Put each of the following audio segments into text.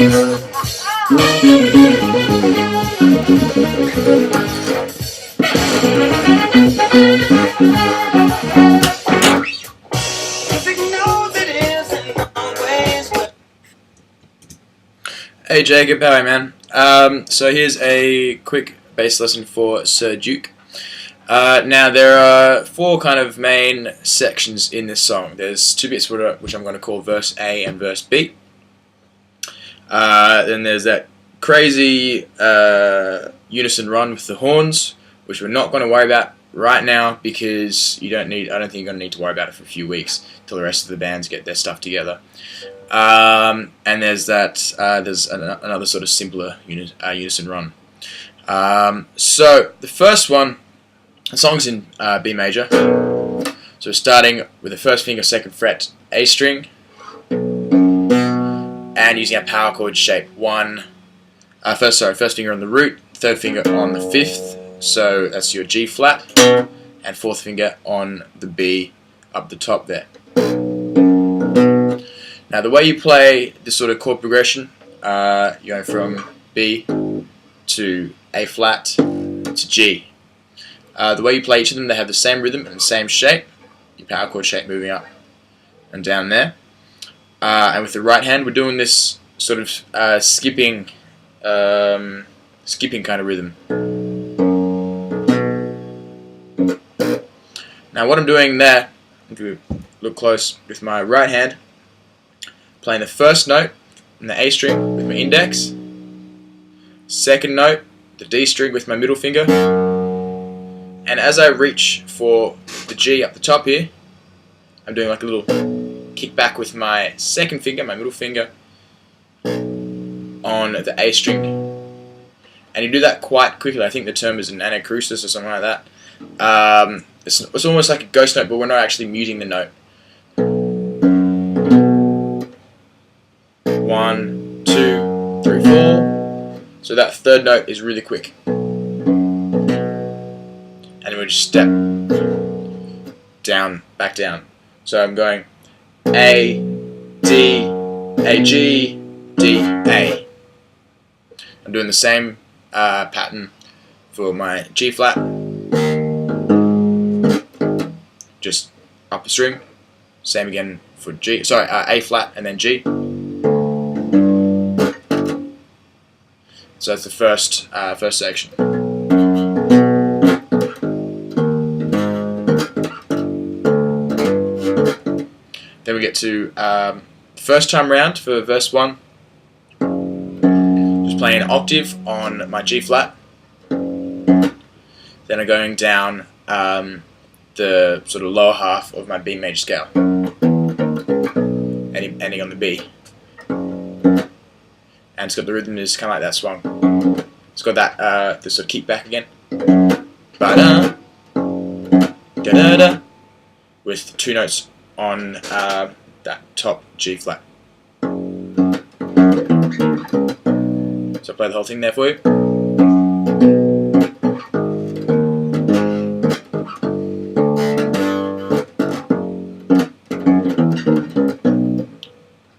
Hey Jacob, how are you, man? So here's a quick bass lesson for Sir Duke. Now there are four kind of main sections in this song. There's two bits which I'm going to call verse A and verse B. Then there's that crazy unison run with the horns, which we're not going to worry about right now because I don't think you're going to need to worry about it for a few weeks till the rest of the bands get their stuff together. And there's another sort of simpler unison run. So the first one, the song's in B major. So we're starting with the first finger, second fret, A string, and using our power chord shape. First finger on the root, third finger on the fifth. So that's your G flat, and fourth finger on the B up the top there. Now the way you play this sort of chord progression, you're going from B to A flat to G. The way you play each of them, they have the same rhythm and the same shape. Your power chord shape moving up and down there. And with the right hand, we're doing this sort of skipping kind of rhythm. Now what I'm doing there, if you look close, with my right hand, playing the first note in the A string with my index, second note, the D string with my middle finger, and as I reach for the G up the top here, I'm doing like a little kick back with my second finger, my middle finger, on the A string. And you do that quite quickly. I think the term is an anacrusis or something like that. It's almost like a ghost note, but we're not actually muting the note. 1, 2, 3, 4. So that third note is really quick. And then we just step down, back down. So I'm going A, D, A, G, D, A. I'm doing the same pattern for my G flat. Just up a string. Same again for G. Sorry, A flat and then G. So that's the first section. Then we get to first time round for verse 1. Just playing an octave on my G flat. Then I'm going down the sort of lower half of my B major scale, ending on the B. And it's got the rhythm is kind of like that swung. It's got that the sort of kick back again. Ba-da, da-da-da, with two notes on that top G flat. So I'll play the whole thing there for you.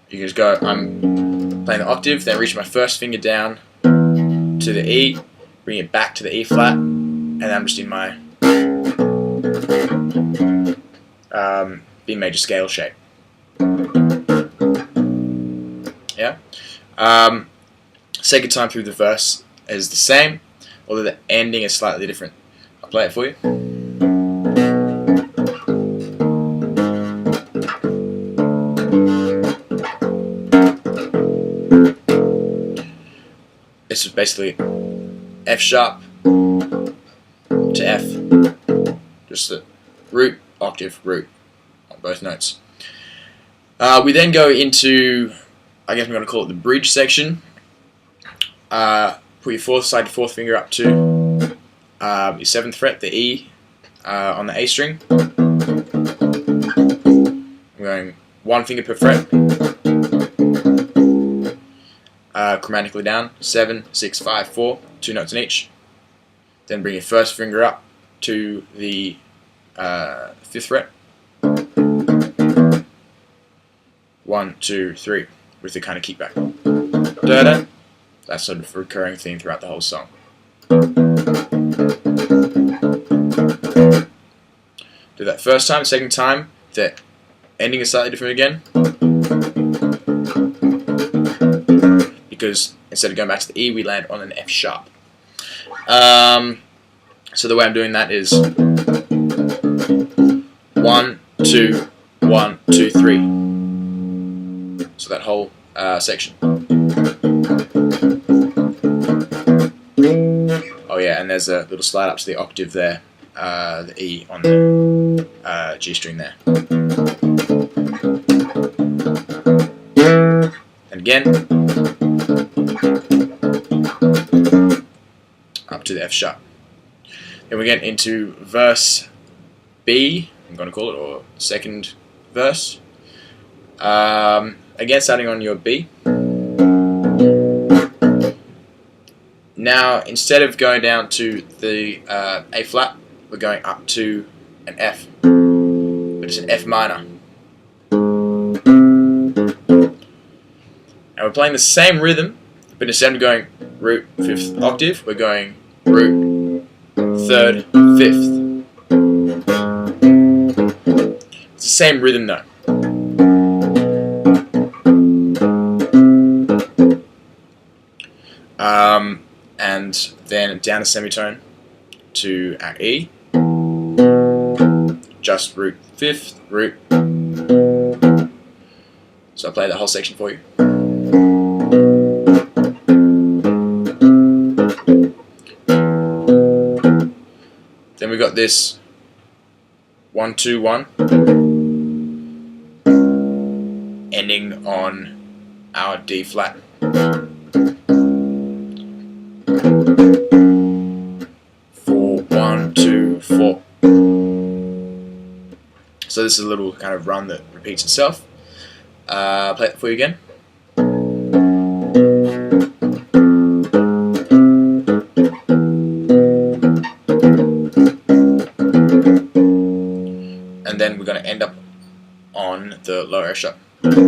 You can just go, I'm playing the octave, then reach my first finger down to the E, bring it back to the E flat, and then I'm just in my B major scale shape. Yeah. Second time through the verse is the same, although the ending is slightly different. I'll play it for you. This is basically F sharp to F, just the root, octave, root on both notes. We then go into, I guess I'm going to call it the bridge section. Put your fourth finger up to your 7th fret, the E on the A string. I'm going one finger per fret. Chromatically down, 7, 6, 5, 4, 2 notes in each. Then bring your first finger up to the 5th fret. 1, 2, 3, with the kind of kickback. da da. That sort of recurring theme throughout the whole song. Do that first time. Second time, the ending is slightly different again, because instead of going back to the E, we land on an F sharp. So the way I'm doing that is 1, 2, 1, 2, 3. So that whole section. Oh yeah, and there's a little slide up to the octave there, the E on the G string there. And again, up to the F sharp. Then we get into verse B, I'm going to call it, or second verse. Again, starting on your B. Now, instead of going down to the A flat, we're going up to an F, but it's an F minor. And we're playing the same rhythm, but instead of going root 5th octave, we're going root 3rd 5th. It's the same rhythm though. And then down a semitone to our E, just root 5th, root. So I'll play that whole section for you. Then we got this 1, 2, 1, ending on our D flat. 4, 1, 2, 4. So this is a little kind of run that repeats itself. Play it for you again. And then we're going to end up on the lower F sharp. 1,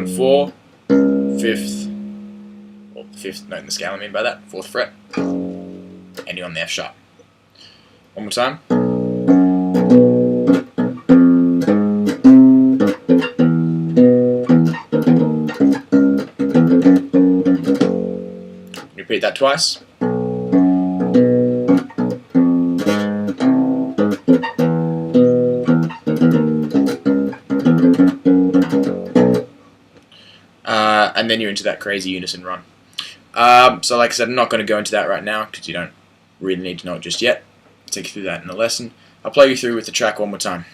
4, 5th, or the 5th note in the scale I mean by that, 4th fret, ending on the F sharp. One more time. Repeat that twice. And then you're into that crazy unison run. So like I said, I'm not going to go into that right now because you don't really need to know it just yet. I'll take you through that in the lesson. I'll play you through with the track one more time.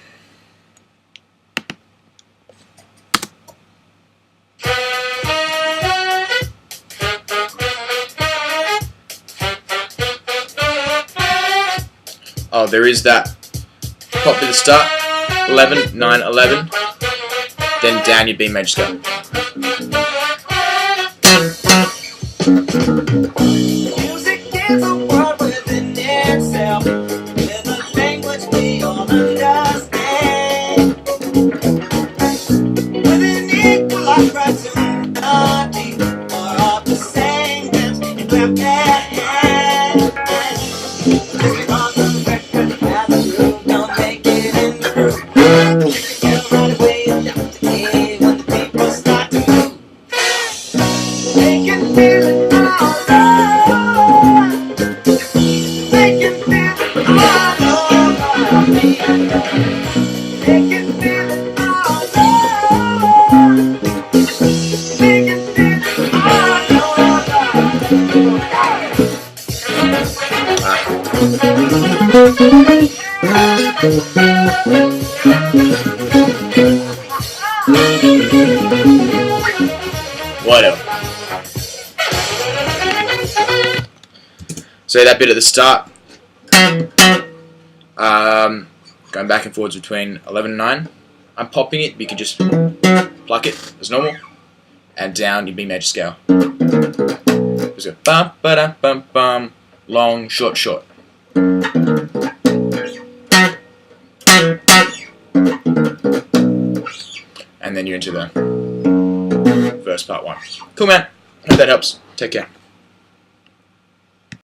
Oh, there is that pop to the start, 11, 9, 11, then down your B major scale. Music is a word within itself, with a language we all understand. With an equal opportunity, or of the same dance, and clap that hand. Just on the record, as the groove, don't make it in the groove. Get right away, down to E when the people start to move. They can feel it. Whatever. So that bit at the start, going back and forwards between 11 and 9. I'm popping it, but you can just pluck it as normal, and down your B major scale. Just go bum ba dum bum bum, long, short, short. And then you're into the first part 1. Cool, man. Hope that helps. Take care.